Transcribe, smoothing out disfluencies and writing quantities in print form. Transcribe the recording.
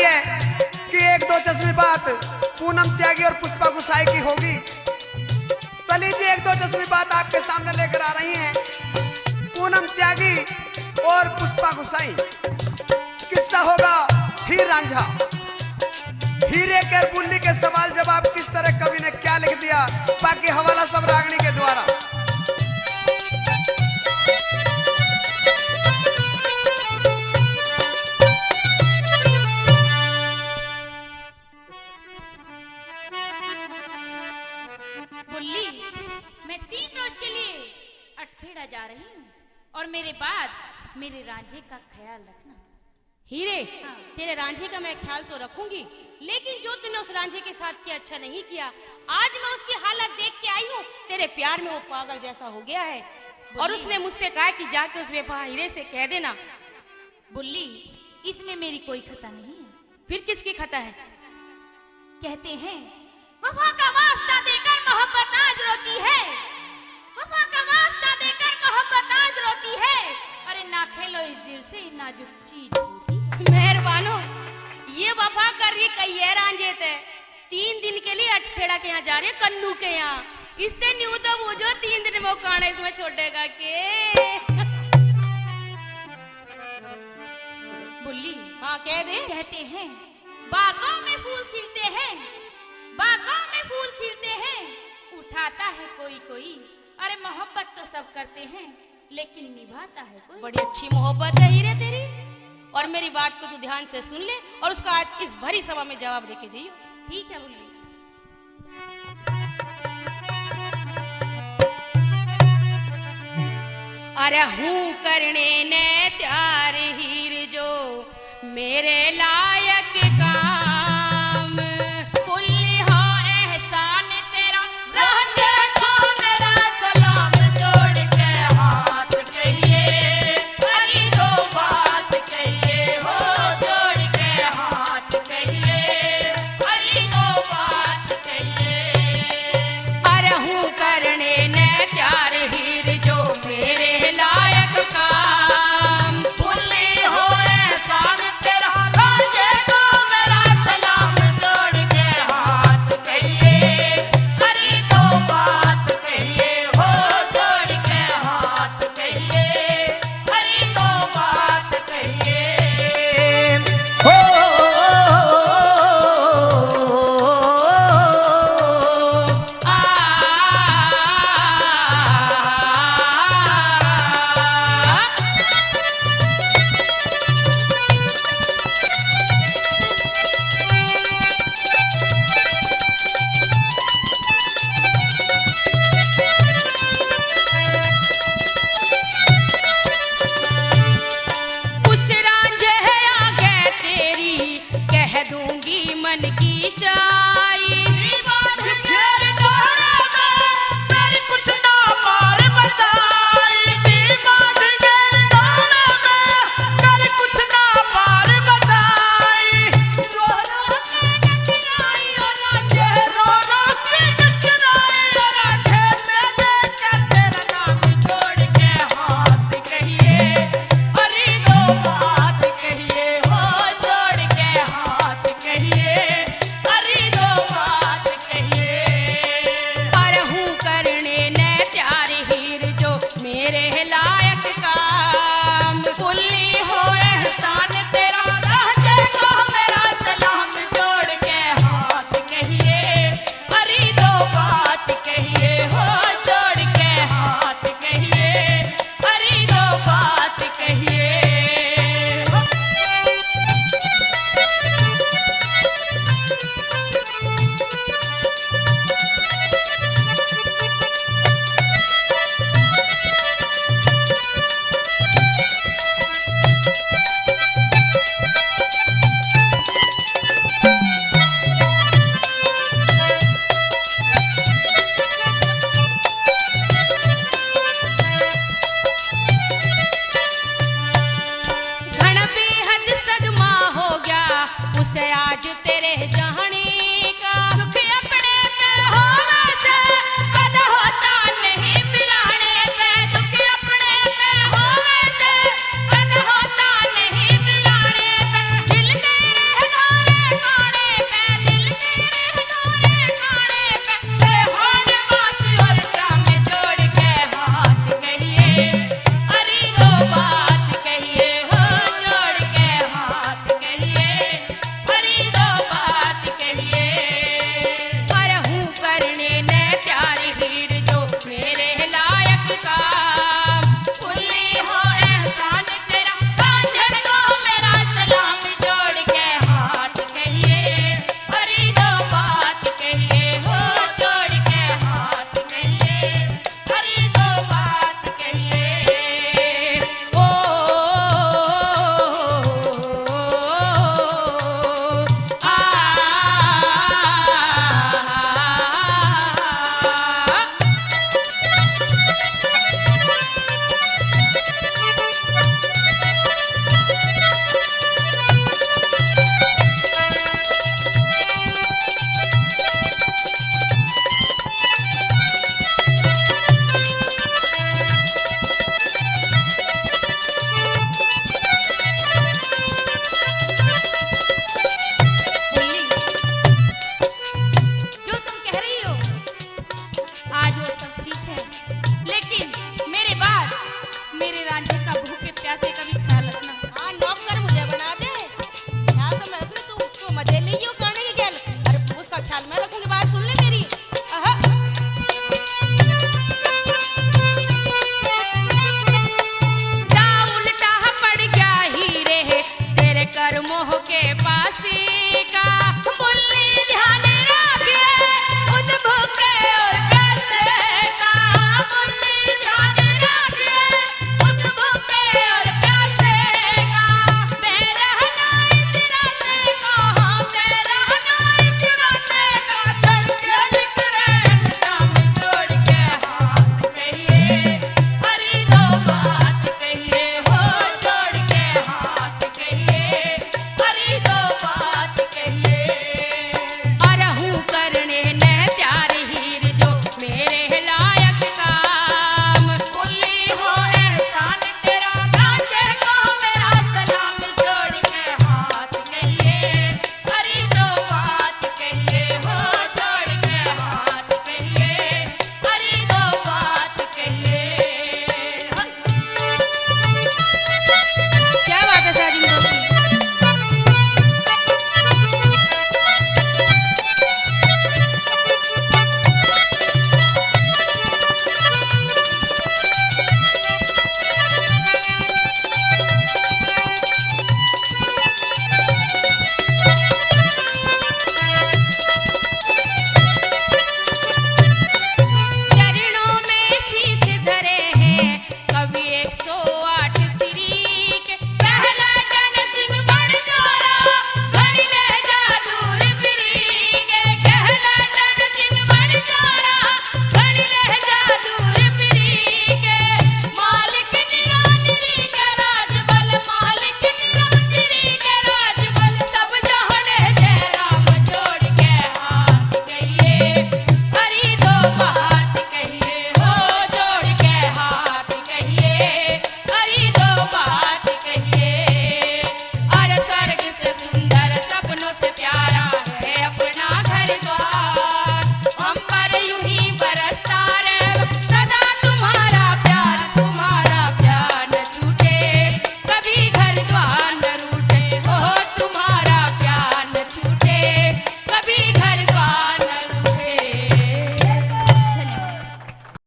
है कि एक दो चश्मी बात पूनम त्यागी और पुष्पा गुसाई की होगी। तो लीजिए एक दो चश्मी बात आपके सामने लेकर आ रही हैं पूनम त्यागी और पुष्पा गुसाई। किस्सा होगा हीर रांझा। हीरे के बुल्ली के सवाल जवाब किस तरह कवि ने क्या लिख दिया, बाकी हवाला सब रागनी के द्वारा। बुल्ली, मैं 3 रोज के लिए अटखेड़ा जा रही हूँ और मेरे बाद मेरे रांझे का ख्याल रखना। हीरे, तेरे रांझे का मैं ख्याल तो रखूंगी, लेकिन जो तूने उस रांझे के साथ किया अच्छा नहीं किया। आज मैं उसकी हालत देख के आई हूँ, तेरे प्यार में वो पागल जैसा हो गया है। और उसने मुझसे कहा कि जाके उस बेवफा हीरे से कह देना। बुल्ली, इसमें मेरी कोई खता नहीं है। फिर किसकी खता है? कहते हैं वफा का वास्ता देकर मोहब्बत आज रोती है, वफा का वास्ता देकर मोहब्बत आज रोती है। अरे ना खेलो इस दिल से नाजुक चीज होती। मेहरबानो, ये वफा कर रही कही है रांझे थे। 3 दिन के लिए अटखेड़ा के यहाँ जा रहे कन्नू के यहाँ। इससे न्यू तो वो जो 3 दिन वो काना इसमें छोड़ेगा के। बुल्ली, हाँ कह दे। कहते हैं बागों में फूल खिलते हैं, बागों में फूल खिलते हैं, उठाता है कोई कोई। अरे मोहब्बत तो सब करते हैं लेकिन निभाता है कोई। बड़ी अच्छी मोहब्बत है हीरे तेरी। और मेरी बात को तू ध्यान से सुन ले और उसका आज इस भरी सभा में जवाब देके जाइयो। ठीक है बुल्ली। अरे हूँ करने ने त्यार हीर जो मेरे लायक काम। बुल्ली हो एहसान तेरा, रांझे को मेरा सलाम। जोड़ के हाथ कहिए अली दो बात कहिए हो, जोड़ के हाथ कहिए अली दो बात कहिए। अरे हूँ करने ने त्यार हीर जो मेरे लायक काम। बुल्ली हो एहसान तेरा, रांझे को मेरा सलाम। जोड़ के हाथ कहिए अली दो बात कहिए हो, जोड़ के हाथ कहिए अली दो बात कहिए हो उस रांझे आगे तेरी कह दूंगी मन